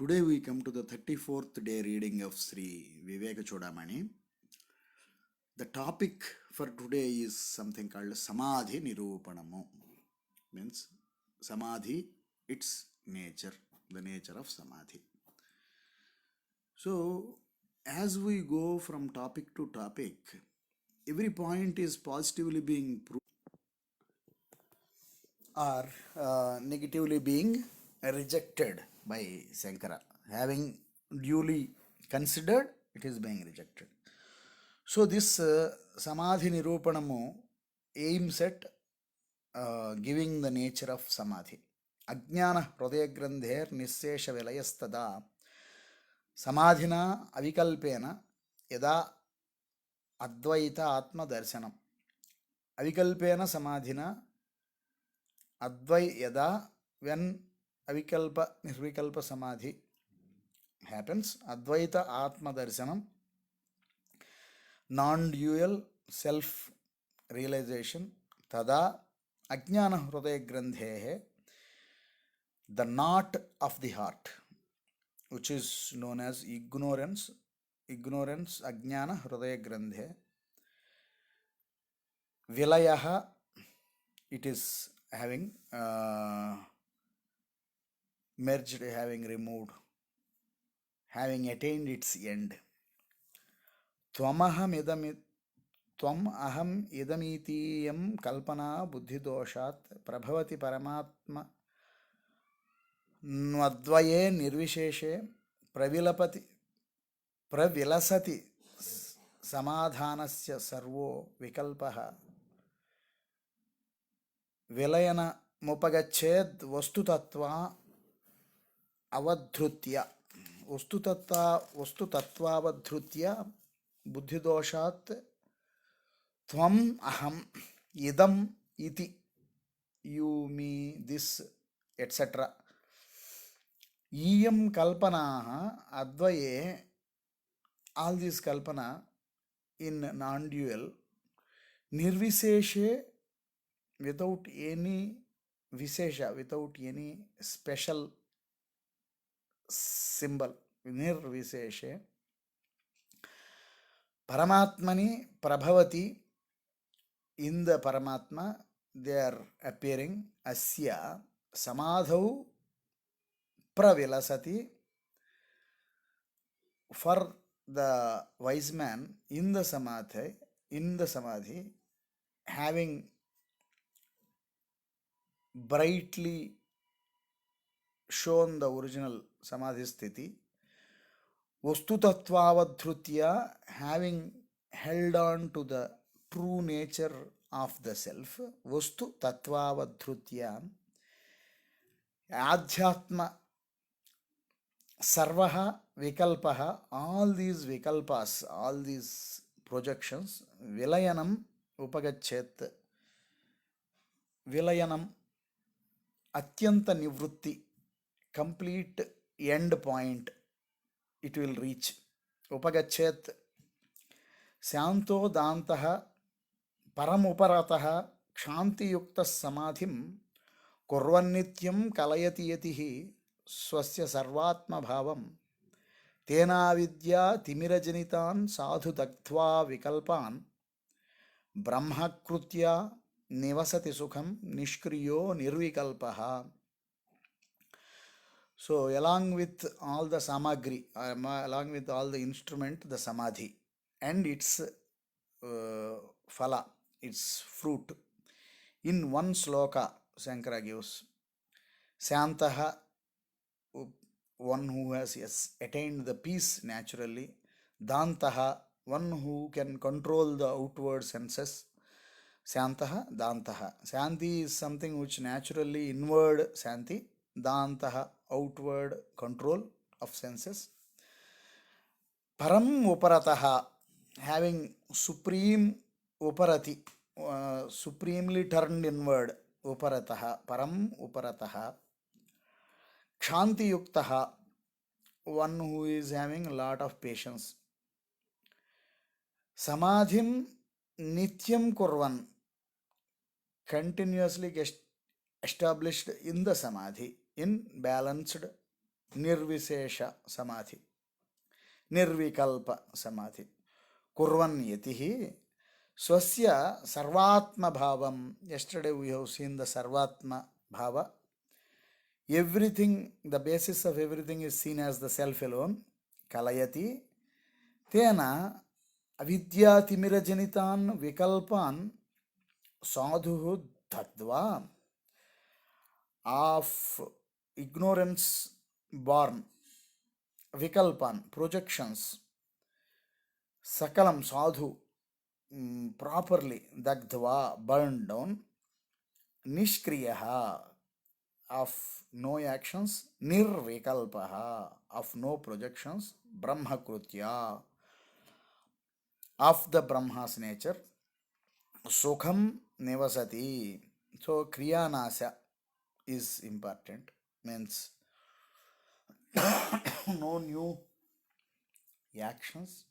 Today we come to the 34th day reading of Sri Viveka Chodamani. The topic for today is something called Samadhi Nirupanamu. Means Samadhi, its nature, the nature of Samadhi. So, as we go from topic to topic, every point is positively being proved or negatively being rejected by Sankara. Having duly considered, it is being rejected. So this Samadhi Nirupanamu aims at giving the nature of Samadhi. Ajnana Hridaya Grandher Nissesha Vilayastada Samadhina Avikalpena Yada Advaita Atma Darshanam. Avikalpena Samadhina Yada, when Avikalpa Nirvikalpa Samadhi happens, Advaita Atma Darshanam, non-dual self-realization, tada Ajnana Hridaya Grandhehe, the knot of the heart, which is known as ignorance, Ajnana Hridaya Grandhe, Vilayaha, it is having merged, having removed, having attained its end. Tvam aham idamitiyam kalpana buddhidoshat prabhavati paramatma nvadvaye nirvisheshe pravilasati samadhanasya sarvo vikalpaha vilayana mupagached vastutatva avadhrutya vastutatvaavadhrutya buddhidoshat tvam aham idam iti, you, me, this, etc. Iyam kalpanaha advaye, all these kalpana in non-dual, nirviseshe, without any visesha, without any special symbol, nirviseshe, paramatmani prabhavati, in the Paramatma they are appearing, asya samadhau pravilasati, for the wise man in the samadhi, having brightly shown the original samadhi sthiti, vastutatvaavadhrutya, having held on to the true nature of the self, vastu tattvavadhrutya, adhyatma sarvaha vikalpaha, all these vikalpas, all these projections, vilayanam upagachet, vilayanam atyanta nivrutti, complete end point it will reach, upagachet syanto dantaha paramuparataha kshanti yukta samadhim kurvannityam kalayati yatihi swasya sarvatma bhavam tena vidya timirajanitan sadhu daktva vikalpan brahmakrutya nivasati sukham nishkriyo nirvikalpaha. So along with all the samagri, along with all the instrument, the samadhi and its phala, its fruit, in one sloka Shankara gives Shantaha, one who has attained the peace naturally, Dantaha, one who can control the outward senses, Shantaha, Dantaha. Shanti is something which naturally inward Shanti, Dantaha, outward control of senses. Param Uparataha, having supreme Uparati, supremely turned inward, Uparataha, Param Uparataha. Kshanti Yuktaha, one who is having a lot of patience. Samadhim Nityam Kurvan, continuously established in the Samadhi, in balanced निर्विशेष समाधि, निर्विकल्प समाधि. Kurvan yatihi swasya sarvatma bhavam. Yesterday we have seen the sarvatma bhava. Everything, the basis of everything is seen as the self alone. Kalayati tena avidyatimira vikalpan sadhu dhadva. Of ignorance born vikalpan, projections, sakalam sadhu, properly dagdva, burned down, nishkriyaha, of no actions, nirvikalpaha, of no projections, brahmakrutya, of the Brahma's nature, sukham nivasati. So kriya nasa is important, means no new actions,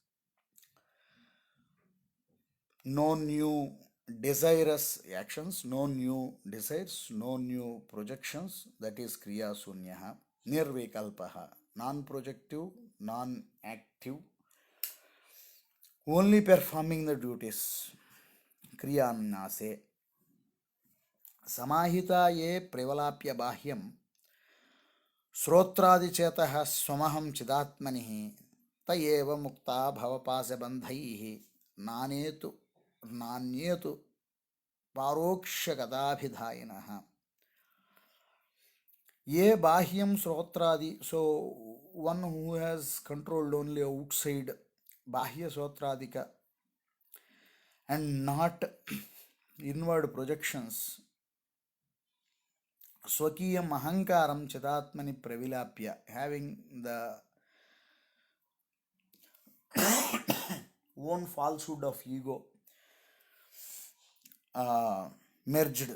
no new desirous actions, no new desires, no new projections. That is kriya sunyaha. Nirvikalpaha, non-projective, non-active, only performing the duties. Kriyanase. Samahita ye prevalapya bahyam श्रोत्रादिचेतः स्वमहं चिदात्मनिः तयेव Mukta भवपाशबन्धैः नानेतु नान्येतु पारोक्षगताभिधायिनः. Ye bahyam srotradi. So one who has controlled only outside bahya srotradika and not inward projections. Swakiyam ahankaram chidatmani pravilapya, having the own falsehood of ego merged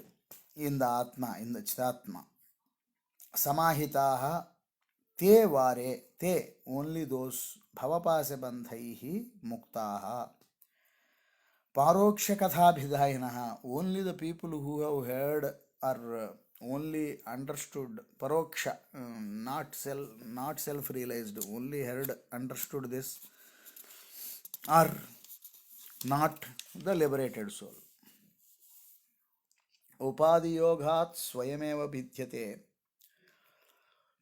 in the Atma, in the Chidatma. Samahitaha te vare, te, only those, bhavapase bandhaihi muktaha. Paroksha kathabhidayinaha, only the people who have heard or only understood paroksha, not self-realized, only heard, understood this, are not the liberated soul. Upadhi yoghat swayameva bhidyate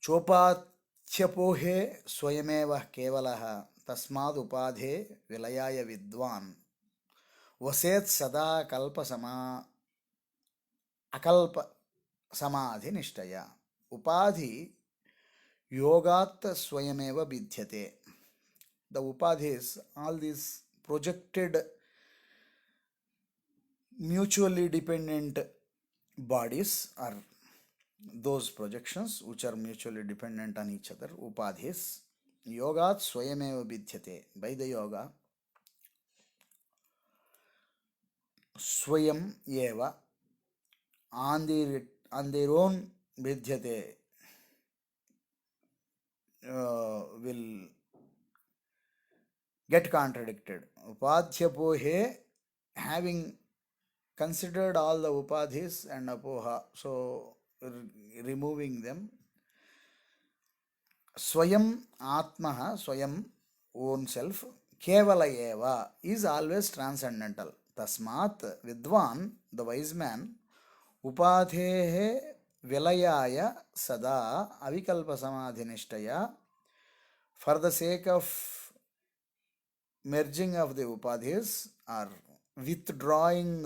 chopatyapohe swayameva kevalaha tasmad upadhe vilayaya vidwan vaset sada kalpa sama akalpa samadhi nishtaya. Upadhi yogat swayameva bidhyate. The upadhis, all these projected mutually dependent bodies, are those projections which are mutually dependent on each other, upadhis. Yogat swayameva bidhyate. By the yoga, swayam eva, on their own bidhyate, will get contradicted. Upadhyapohe, having considered all the upadhis and apoha, so removing them. Swayam atmaha, swayam, own self, kevala eva, is always transcendental. Tasmat vidwan, the wise man, upadhehe vilayaya sada avikalpa samadhinishtaya, for the sake of merging of the upadhis or withdrawing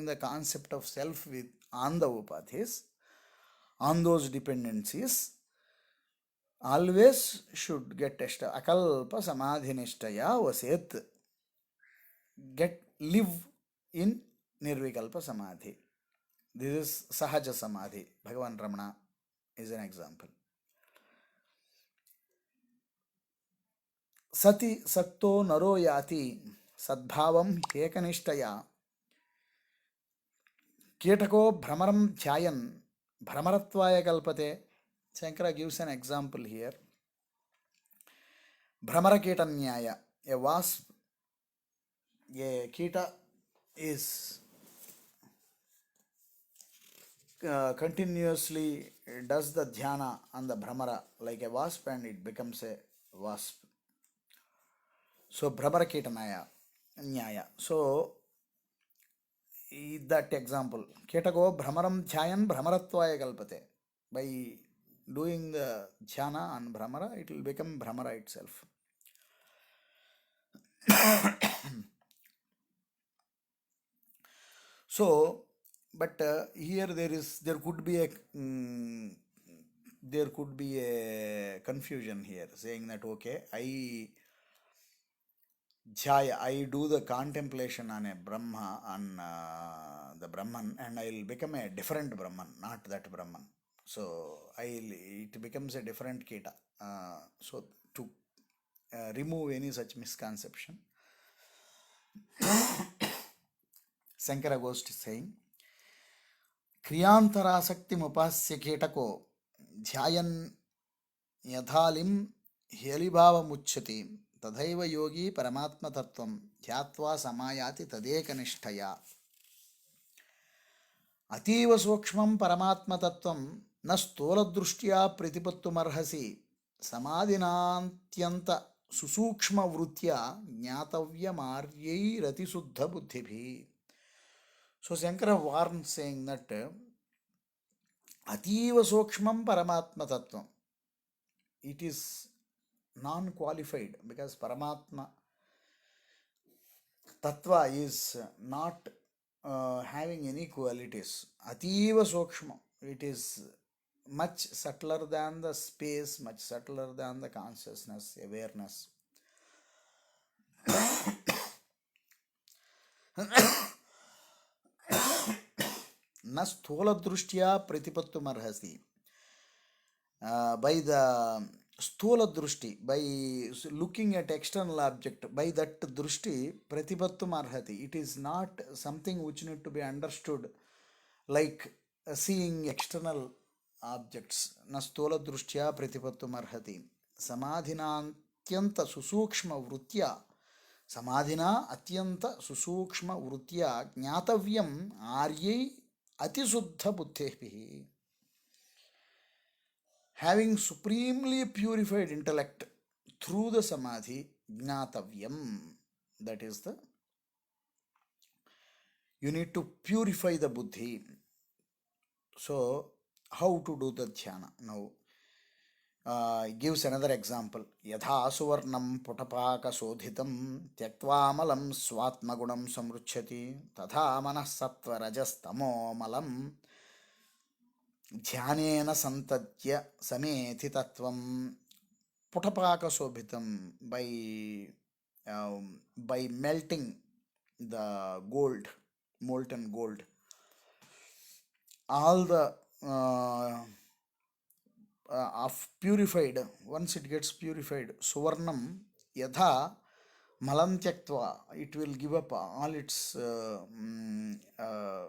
the concept of self on the upadhis, on those dependencies, always should get akalpa samadhinishtaya vaset, live in nirvikalpa samadhi. This is sahaja samadhi. Bhagavan Ramana is an example. Sati sakto naro yati sadbhavam hekanishtaya kitako bhramaram dhyayan bhramarattvaya kalpate. Shankara gives an example here. Bhramarakita nyaya. A wasp, a kita is continuously does the dhyana on the Brahmara like a wasp and it becomes a wasp. So Brahmara Ketanaya Nyaya. So that example. Ketako Brahmaram Dhyayan Brahmaratvaya Kalpate. By doing the dhyana on Brahmara, it will become Brahmara itself. So, but here there could be a confusion here, saying that okay, I do the contemplation on a Brahma, on the Brahman, and I'll become a different Brahman, not that Brahman. So it becomes a different Keta. So to remove any such misconception, Shankara goes to saying, क्रियांतरासक्तिमुपास्य कीटको ध्यायन् यथालिं ह्यलिभावमुच्यते तथैव योगी परमात्मतत्त्वं ध्यात्वा समायाति तदेकनिष्ठया. अतीव सूक्ष्मं परमात्मतत्त्वं न स्थूलदृष्ट्या प्रतिपत्तुमर्हसि समाधिनान्त्यन्त सुसूक्ष्मवृत्त्या ज्ञातव्यमार्यैरतिशुद्धबुद्धिभिः. So Shankara warns saying that Ativa Sokshmam Paramatma Tattvam. It is non-qualified because Paramatma Tattva is not having any qualities. Ativa Sokshma. It is much subtler than the space, much subtler than the consciousness, awareness. न स्थूलदृष्ट्या प्रतिपत्तुमर्हसि. By the sthula drushti, by looking at external object, by that drushti pratipattum arhati, it is not something which need to be understood like seeing external objects. Na sthola drushtya pratipattum arhati samadhina atyanta susukshma vrutya samadhina atyanta susukshma vrutya jnatavyam aryai atisuddha buddhepihi. Having supremely purified intellect through the samadhi, jnatavyam, that is the, you need to purify the buddhi. So, how to do the dhyana? Now, gives another example. Yadha suvarnam putapaka sodhitam tyaktva malam swatmagunam samruchyati tadha manah sattva rajas tamo malam ध्यानेन संतत्य समेति तत्वम. Putapaka sobhitam, by melting the gold, molten gold, all the of purified, once it gets purified, suvarnam yadha malam tyaktva, it will give up all its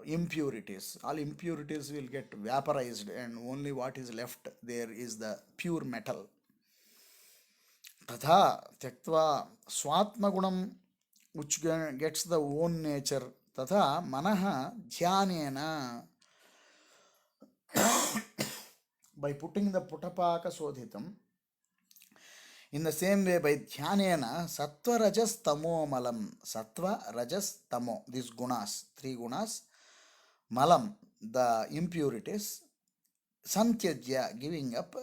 impurities. All impurities will get vaporized and only what is left there is the pure metal. Tatha tyaktva swatmagunam, which gets the own nature. Tatha manaha dhyanena, by putting the putapaka sodhitam. In the same way, by dhyanena, sattva, rajas, tamo, malam. Sattva, rajas, tamo. These gunas, three gunas. Malam, the impurities. Santyajya, giving up.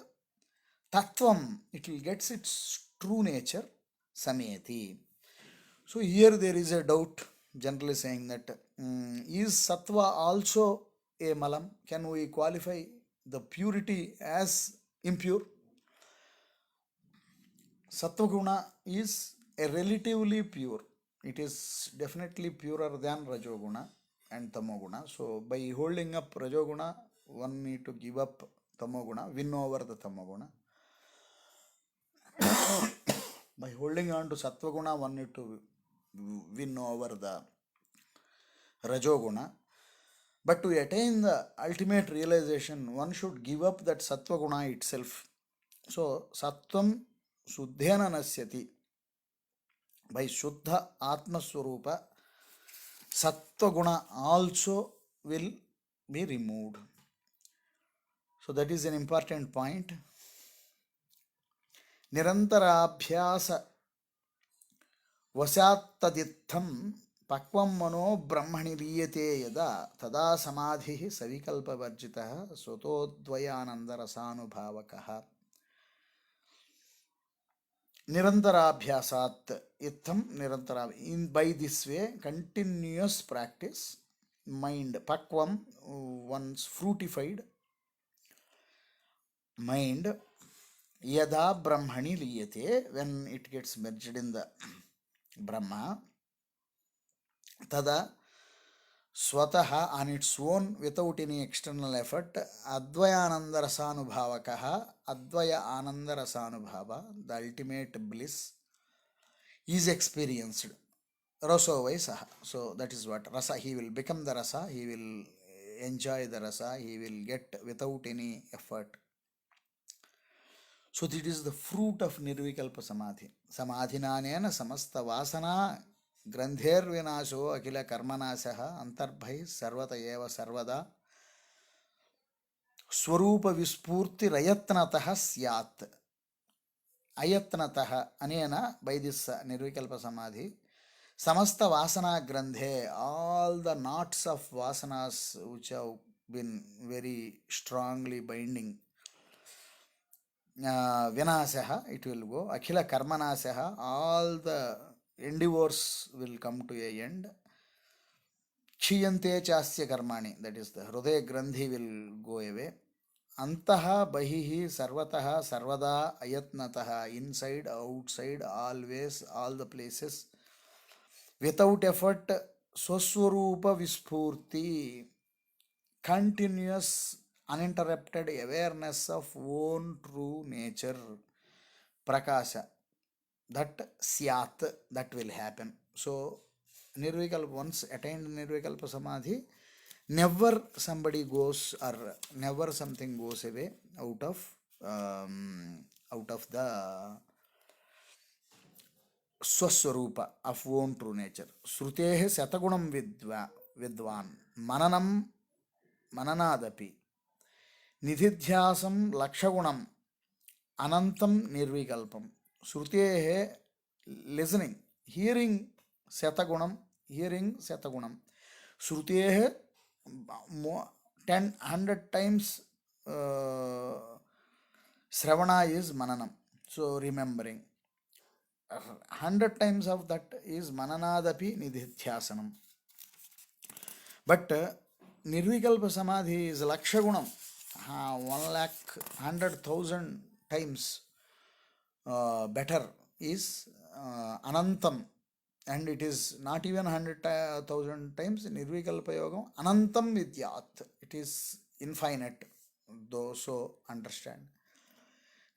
Tattvam, it will get its true nature. Sameti. So here there is a doubt, generally saying that, is sattva also a malam? Can we qualify the purity as impure? Sattva guna is a relatively pure. It is definitely purer than Rajoguna and Tamoguna. So by holding up Rajoguna, one need to give up Tamoguna, win over the Tamoguna. By holding on to Sattva guna, one need to win over the Rajoguna. But to attain the ultimate realization, one should give up that Sattva guna itself. So Sattvam Suddhena Nasyati. By Shuddha Atma Swarupa, Sattva guna also will be removed. So that is an important point. Nirantarabhyasa वशात्तदित्थं पक्वं मनो ब्रह्मणि लीयते यदा तदा समाधिः सविकल्पवर्जितः स्वतोद्वयानन्दरसानुभावकः. निरन्तराभ्यासात् इत्थं निरन्तरा in by this way continuous practice mind pakvam once fruitified mind yada brahmani liyate when it gets merged in the Brahma tada swataha on its own without any external effort advayananda rasanubhavakaha advaya ananda rasanubhava the ultimate bliss is experienced raso vaisaha. So that is what rasa, he will become the rasa, he will enjoy the rasa, he will get without any effort. So this is the fruit of nirvikalpa samadhi. Samadhinanena samasta vasana ग्रंथेर विनाशो अखिल कर्मनाशः अंतर्भय सर्वत एव सर्वदा स्वरूप विस्फूर्ति रयत्नतः स्यात्. अयत्नतः अनेन by this निर्विकल्प समाधि समस्त वासना ग्रंथे all the knots of vasanas which have been very strongly binding vinasah it will go. Akhila karmanasah all the endeavors will come to a end. Chiyante chasya karmani, that is the hridaya grandhi will go away. Antaha bahihi sarvataha sarvada ayatnataha, inside outside always all the places without effort swaswarupa vispurti, continuous uninterrupted awareness of own true nature prakasha, that syat, that will happen. So nirvikalpa, once attained nirvikalpa samadhi, never somebody goes or never something goes away out of the swaswarupa of own true nature. Srutehe satagunam vidvan mananam mananadapi nididhyasam lakshagunam anantam nirvikalpam. Srutehe listening, hearing satagunam, Srutehe 10-100 times Sravana is Mananam, so remembering. 100 times of that is Mananadapi Nidhithyasanam. But Nirvikalpa Samadhi is Lakshagunam, 1,100,000 times better is Anantam. And it is not even 100,000 times Nirvikalpa Yogam Anantam Vidyat. It is infinite, though so understand.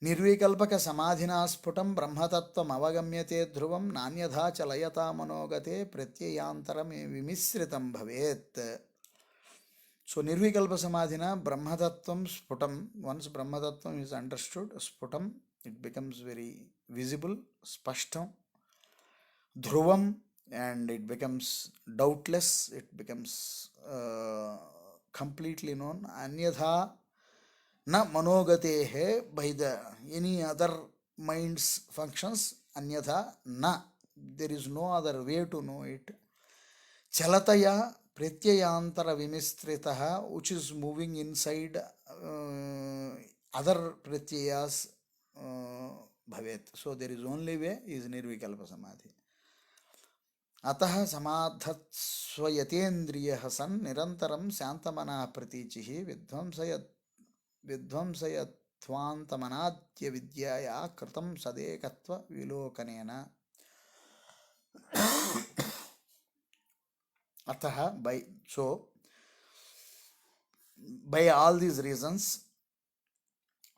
Nirvikalpaka samadhina sputam brahmatattvam avagamyate dhruvam nanyadha chalayata manogate pratyayantaram vimisritam bhavet. So Nirvikalpa samadhina brahmatattvam sputam, once brahmatattvam is understood, sputam, it becomes very visible, spashtam, dhruvam, and it becomes doubtless, it becomes completely known. Anyadha na manogatehe, by the any other mind's functions, anyadha na, there is no other way to know it. Chalataya pratyayantara vimistritaha, which is moving inside other pratyayas bhavet. So there is only way is nirvikalpa samadhi. अतः समाधत्स्वयतेन्द्रियः सन् निरन्तरं शान्तमनः प्रतीचिः विध्वंसयध्वान्तमनाद्य विद्याया कृतं सदेकत्व विलोकनेन. अतः by all these reasons,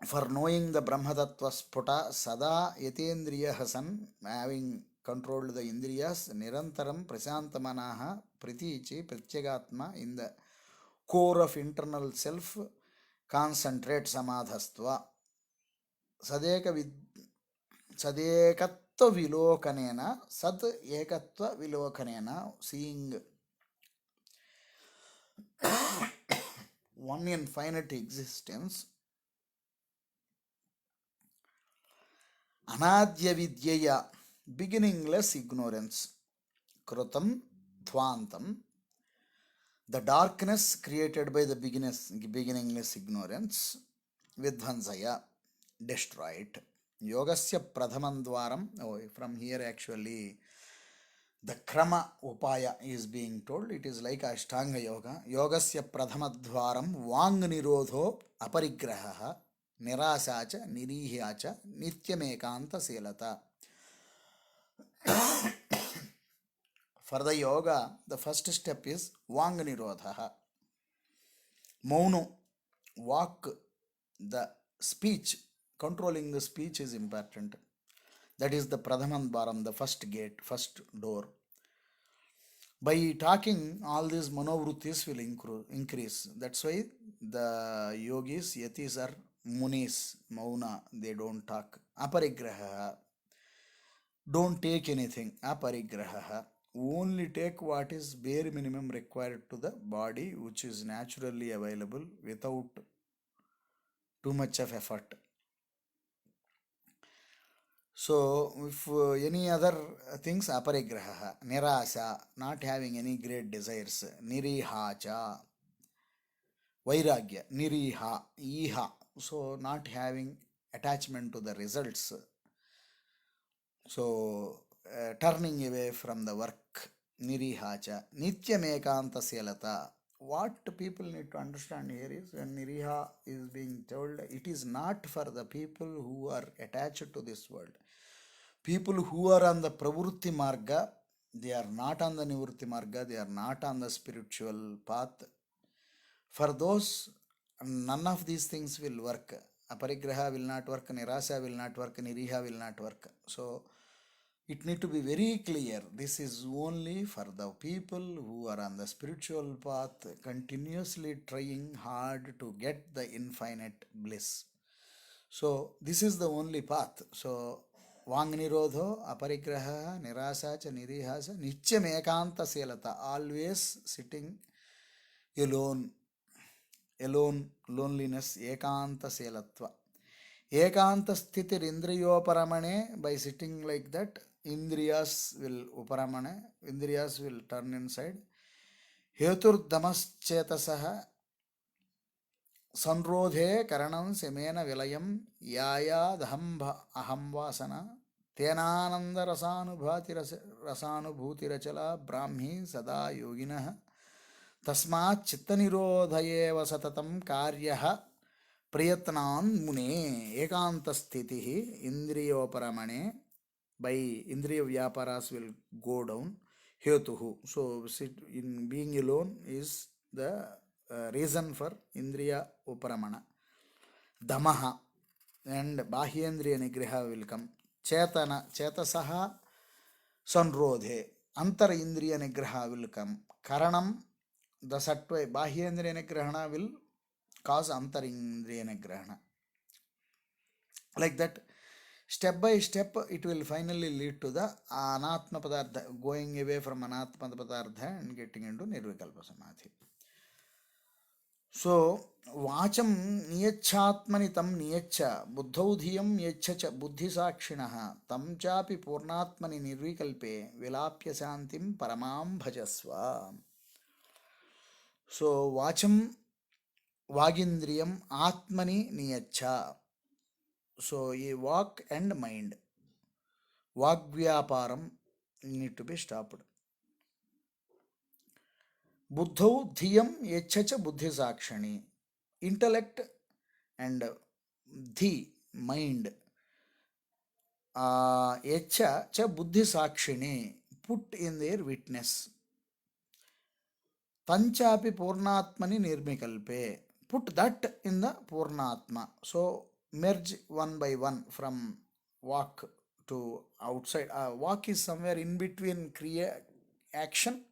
for knowing the Brahmatattva Sputa sada yatendriya san, having controlled the indriyas, nirantaram prasantamanaha pratichi pratyagatma, in the core of internal self concentrate samadhastva sadekatva vilokanena, sad ekatva vilokanena, seeing one infinite existence Anadya Vidyeya, beginningless ignorance. Krutam Dhvantam, the darkness created by the beginningless ignorance. Vidvansaya, destroy it. Yogasya Pradhamandwaram, from here actually the Krama Upaya is being told. It is like Ashtanga Yoga. Yogasya Pradhamadvaram Vang Nirodho Aparigraha Nirasacha Nirihyacha Nityamekanta Selata. For the yoga, the first step is Vang Nirodha. Mauno, walk, the speech, controlling the speech is important. That is the Pradhamandvaram, the first gate, first door. By talking, all these manovrutis will increase. That's why the yogis, yatis are munis, mauna, they don't talk. Aparigraha, don't take anything. Aparigraha, only take what is bare minimum required to the body, which is naturally available without too much of effort. So, if any other things, aparigraha, nirasa, not having any great desires, nirihacha, vairagya, niriha, iha, so not having attachment to the results, so turning away from the work, nirihacha, nityamekanta selata. What people need to understand here is when niriha is being told, it is not for the people who are attached to this world. People who are on the pravrutti marga, they are not on the nivrutti marga, they are not on the spiritual path. For those, none of these things will work. Aparigraha will not work, nirasa will not work, niriha will not work. So, it need to be very clear. This is only for the people who are on the spiritual path, continuously trying hard to get the infinite bliss. So, this is the only path. So, Vangnirodho, Aparigraha, Nirasacha, Nirihasa, Nityam Ekanta Selata, always sitting alone, loneliness, Ekanta Selatva. Ekanta Sthitir Indriyoparamane, by sitting like that, Indriyas will Uparamane, Indriyas will turn inside. Hetur Damas Chetasaha, Sanrodhe Karanam Semena Vilayam Yaya Aham Vasana Tenananda Rasanubhuti Rachala Brahmi Sada Yoginaha Tasmat Chittanirodhayeva Satatam Karyaha Priyatnan Mune Ekantasthitihi Indriyoparamane, by Indriya Vyaparas will go down. Hetuhu. So in being alone is the reason for Indriya Uparamana. Damaha and Bahyendriya Nigriha will come. Chetana, Chetasaha Sanrodhe. Antar Indriya Nigraha will come. Karanam, the Sattva, Bahyendriya Nigrahana will cause Antar Indriya Nigrahana. Like that, step by step, it will finally lead to the Anatma Padartha, going away from Anatma Padartha and getting into Nirvikalpa Samadhi. So, Vacham Niyachatmani tam Niyacha, Buddhaudhiyam Yachacha Buddhisakshinaha, tam chapi Purnatmani Nirvikalpe, Vilapya Santim Paramam Bhajasva. So, Vacham Vagindriyam Atmani Niyacha. So, a walk and mind. Vagvyaparam need to be stopped. Buddhau dhiyam yechacha buddhi sakshani. Intellect and dhi, mind. Yecha cha buddhi sakshini, put in their witness. Tanchapi purnatmani nirmikalpe, put that in the purnatma. So, merge one by one from walk to outside. Walk is somewhere in between action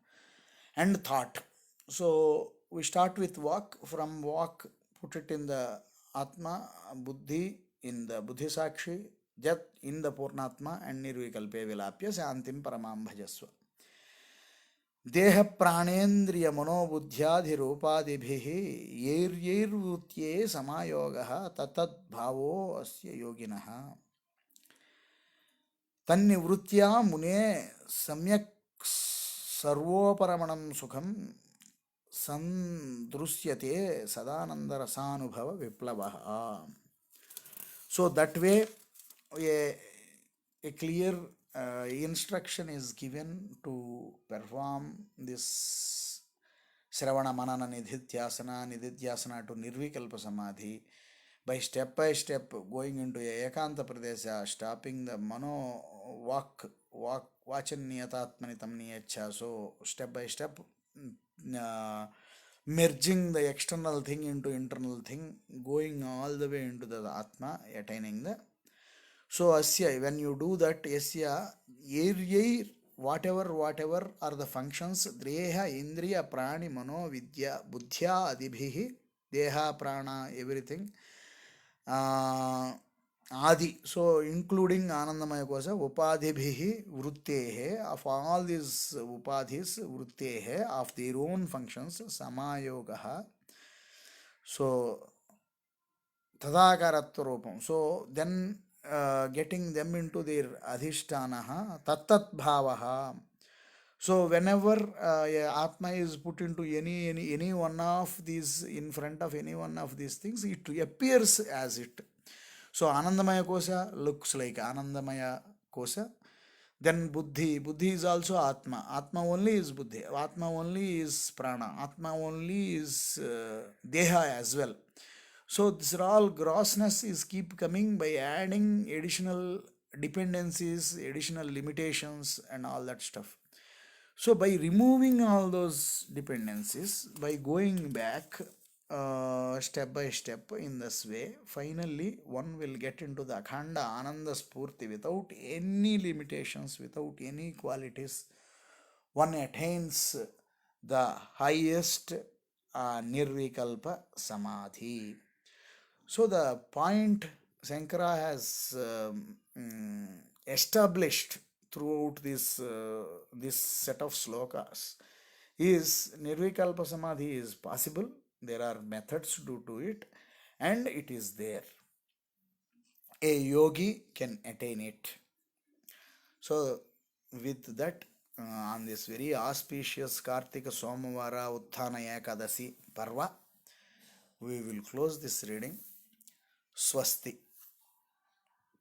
and thought. So we start with walk. From walk, put it in the Atma, Buddhi in the Buddhi Sakshi, Jat in the Purnatma, and Nirvikalpe Vilapya Santim Paramam Bhajasva. Deha Pranendriya Manobudhyadhirupadibihi Yeirvutye Samayogaha Tatat Bhavo Asya Yoginaha. ತನ್ನಿವೃತ್ತಿಯ ಮುನೇ ಸಮ್ಯಕ್ ಸರ್ವೋಪರಮಣಂ ಸುಖಂ ಸಂದೃಶ್ಯತೆ ಸದಾನಂದರಸಾನುಭವ ವಿಪ್ಲವ. So that way a clear instruction is given to perform this Shravana Manana Nididhyasana to Nirvikalpa Samadhi by step going into a Ekanta Pradesha, stopping the Mano Vachanniyatatmanitam Niyacha. So step by step merging the external thing into internal thing, going all the way into the Atma, attaining the. So asya, when you do that, asya whatever are the functions, dreha indriya prani mano vidya buddhya adibhihi, deha prana everything, adi, so including Anandamaya Kosa, upadhibhihi vruttehe, of all these upadhis vruttehe, of their own functions, samayogaha, so tadakaratva rupam, so then getting them into their adhishtanaha tattat bhavaha. So whenever Atma is put into any one of these, in front of any one of these things, it appears as it. So Anandamaya Kosa looks like Anandamaya Kosa. Then Buddhi is also Atma. Atma only is Buddhi. Atma only is Prana. Atma only is Deha as well. So this all grossness is keep coming by adding additional dependencies, additional limitations and all that stuff. So by removing all those dependencies, by going back step by step in this way, finally one will get into the Akhanda Ananda Spurti without any limitations, without any qualities. One attains the highest Nirvikalpa Samadhi. So the point Shankara has established throughout this set of slokas is Nirvikalpa Samadhi is possible. There are methods to do it, and it is there. A yogi can attain it. So with that, on this very auspicious Kartika Somavara Utthana Ekadasi Parva, we will close this reading. Swasti.